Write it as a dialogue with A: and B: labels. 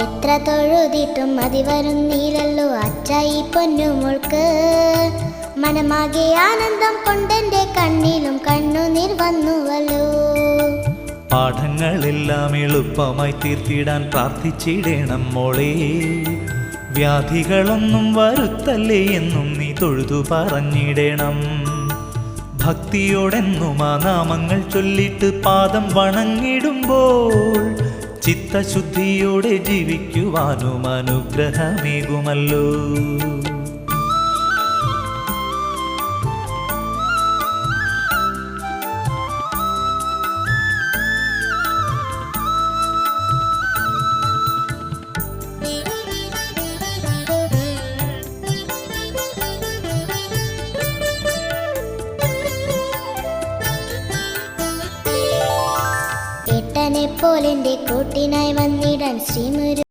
A: എത്ര തൊഴുതിട്ടും മതി വരുന്നില്ലല്ലോ അച്ഛ ഈ പൊന്നുമോൾക്ക്. മനമാകെ ആനന്ദം കൊണ്ടെന്റെ കണ്ണിലും കണ്ണുനീർ വന്നുവല്ലോ.
B: പാഠങ്ങളെല്ലാം എളുപ്പമായി തീർത്തിടാൻ പ്രാർത്ഥിച്ചിടണം മോളെ. വ്യാധികളൊന്നും വരുത്തല്ലേ എന്നും നീ തൊഴുതു പറഞ്ഞിടണം. ഭക്തിയോടെന്നും ആ നാമങ്ങൾ ചൊല്ലിട്ട് പാദം വണങ്ങിടുമ്പോൾ ചിത്തശുദ്ധിയോടെ ജീവിക്കുവാനും അനുഗ്രഹമേകുമല്ലോ.
A: ഏട്ടനെ പോലെന്റെ കൂട്ടിനായി വന്നിടാൻ ശ്രീമുരു